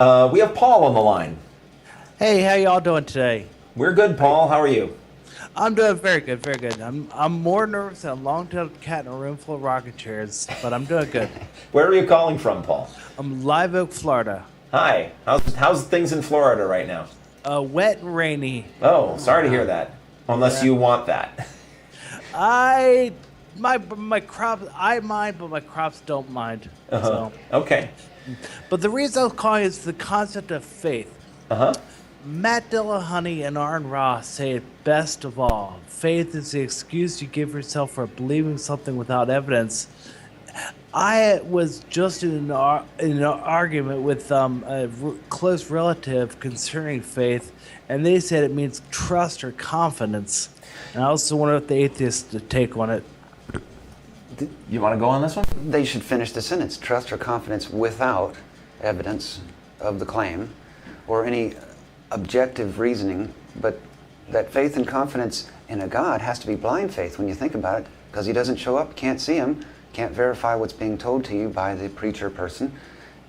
We have Paul on the line. Hey, how y'all doing today? We're good, Paul. How are you? I'm doing very good, very good. I'm more nervous than a long-tailed cat in a room full of rocking chairs, but I'm doing good. Where are you calling from, Paul? I'm Live Oak, Florida. Hi. How's things in Florida right now? Wet and rainy. Oh, sorry to hear that. Unless Yeah. you want that. My crops, I mind, but my crops don't mind. Uh-huh. So, Okay. but the reason I was calling is the concept of faith. Uh-huh. Matt Dillahunty and Arn Ross say it best of all. Faith is the excuse you give yourself for believing something without evidence. I was just in an argument with close relative concerning faith, and they said it means trust or confidence. And I also wonder if the atheists take on it. You want to go on this one? They should finish the sentence. Trust or confidence without evidence of the claim or any objective reasoning, but that faith and confidence in a God has to be blind faith when you think about it, because he doesn't show up, can't see him, can't verify what's being told to you by the preacher person,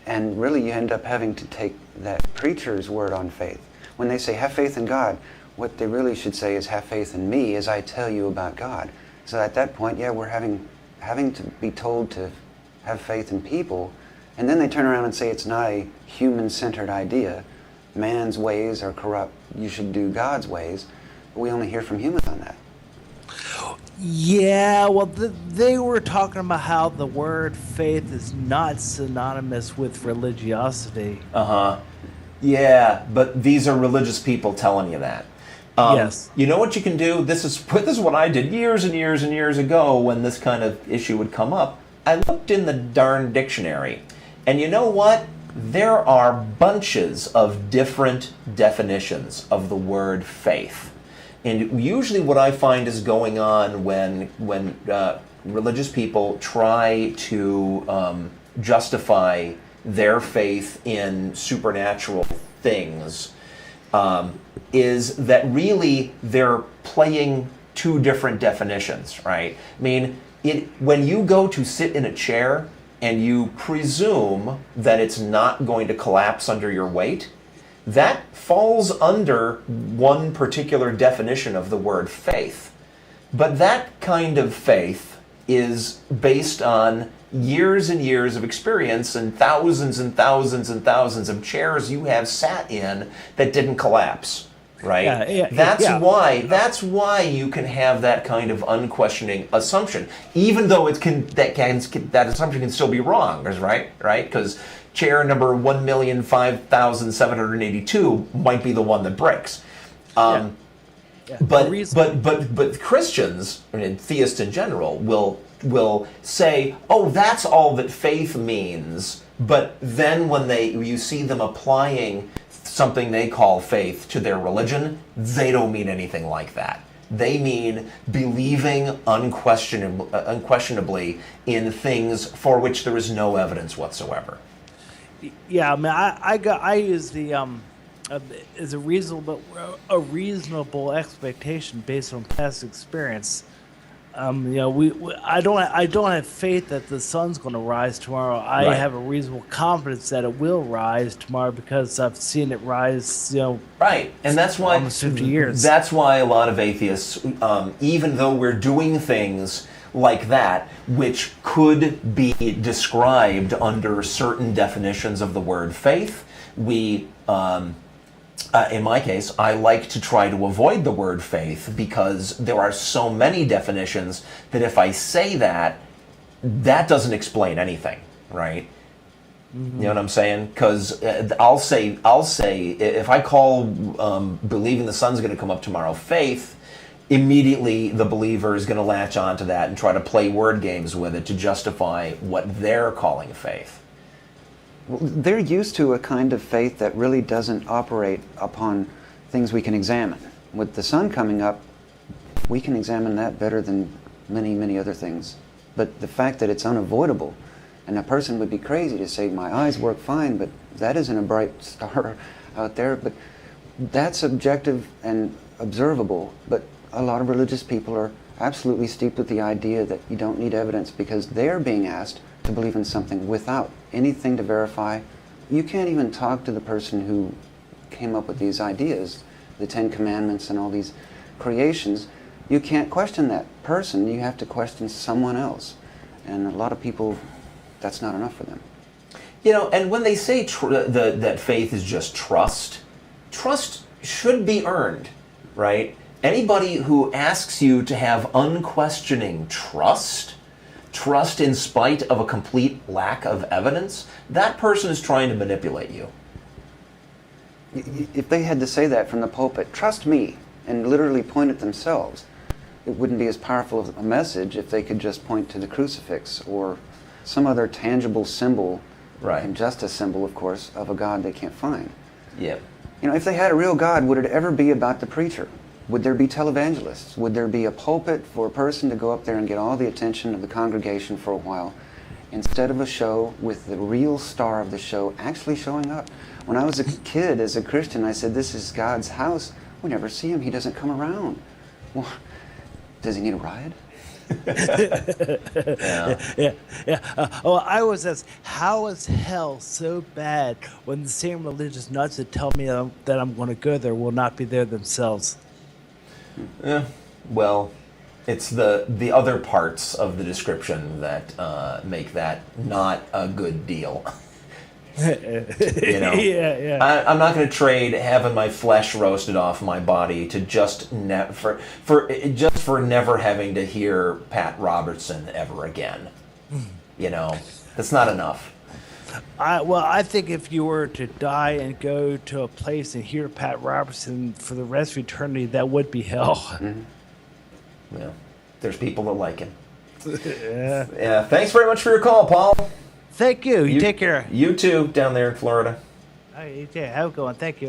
and really you end up having to take that preacher's word on faith. When they say have faith in God, what they really should say is have faith in me as I tell you about God. So at that point, yeah, we're having to be told to have faith in people, and then they turn around and say it's not a human-centered idea. Man's ways are corrupt. You should do God's ways. But we only hear from humans on that. Yeah, well, they were talking about how the word faith is not synonymous with religiosity. Uh-huh. Yeah, but these are religious people telling you that. Yes. You know what you can do? This is what I did years and years and years ago when this kind of issue would come up. I looked in the darn dictionary, and you know what? There are bunches of different definitions of the word faith. And usually what I find is going on when religious people try to justify their faith in supernatural things, is that really they're playing two different definitions, right? I mean, when you go to sit in a chair and you presume that it's not going to collapse under your weight, that falls under one particular definition of the word faith. But that kind of faith is based on years and years of experience and thousands and thousands and thousands of chairs you have sat in that didn't collapse. Right? That's why you can have that kind of unquestioning assumption, even though that assumption can still be wrong, right? Because chair number 1,005,782 might be the one that breaks. But Christians, and theists in general, will say, oh, that's all that faith means. But then when you see them applying something they call faith to their religion, they don't mean anything like that. They mean believing unquestionably in things for which there is no evidence whatsoever. Yeah, I mean, I use the is a reasonable expectation based on past experience. I don't have faith that the sun's going to rise tomorrow. I have a reasonable confidence that it will rise tomorrow because I've seen it rise. Right, and that's why almost 50 years. That's why a lot of atheists, even though we're doing things like that, which could be described under certain definitions of the word faith, we. In my case, I like to try to avoid the word faith because there are so many definitions that if I say that doesn't explain anything, right? Mm-hmm. You know what I'm saying? Because I'll say if I call believing the sun's going to come up tomorrow faith, immediately the believer is going to latch onto that and try to play word games with it to justify what they're calling faith. They're used to a kind of faith that really doesn't operate upon things we can examine. With the sun coming up, we can examine that better than many, many other things. But the fact that it's unavoidable, and a person would be crazy to say, my eyes work fine, but that isn't a bright star out there. But that's objective and observable. But a lot of religious people are absolutely steeped with the idea that you don't need evidence because they're being asked to believe in something without anything to verify you can't even talk to the person who came up with these ideas, the Ten Commandments and all these creations. You can't question that person. You have to question someone else. And a lot of people, that's not enough for them. You know, and when they say that faith is just trust, trust should be earned, right? Anybody who asks you to have unquestioning trust in spite of a complete lack of evidence, that person is trying to manipulate you. If they had to say that from the pulpit, trust me, and literally point at themselves, it wouldn't be as powerful of a message if they could just point to the crucifix or some other tangible symbol, Right. and just a symbol, of course, of a God they can't find. Yeah. You know, if they had a real God, would it ever be about the preacher? Would there be televangelists? Would there be a pulpit for a person to go up there and get all the attention of the congregation for a while, instead of a show with the real star of the show actually showing up? When I was a kid, as a Christian, I said, this is God's house. We never see him. He doesn't come around. Well, does he need a ride? Well, I was asked, how is hell so bad when the same religious nuts that tell me that I'm going to go there will not be there themselves? Well, it's the other parts of the description that make that not a good deal. You know, I'm not going to trade having my flesh roasted off my body to just for never having to hear Pat Robertson ever again. You know, that's not enough. I think if you were to die and go to a place and hear Pat Robertson for the rest of eternity, that would be hell. Mm-hmm. Yeah, there's people that like him. Yeah. Thanks very much for your call, Paul. Thank you. You take care. You too, down there in Florida. All right, you too. Have a good one. Thank you.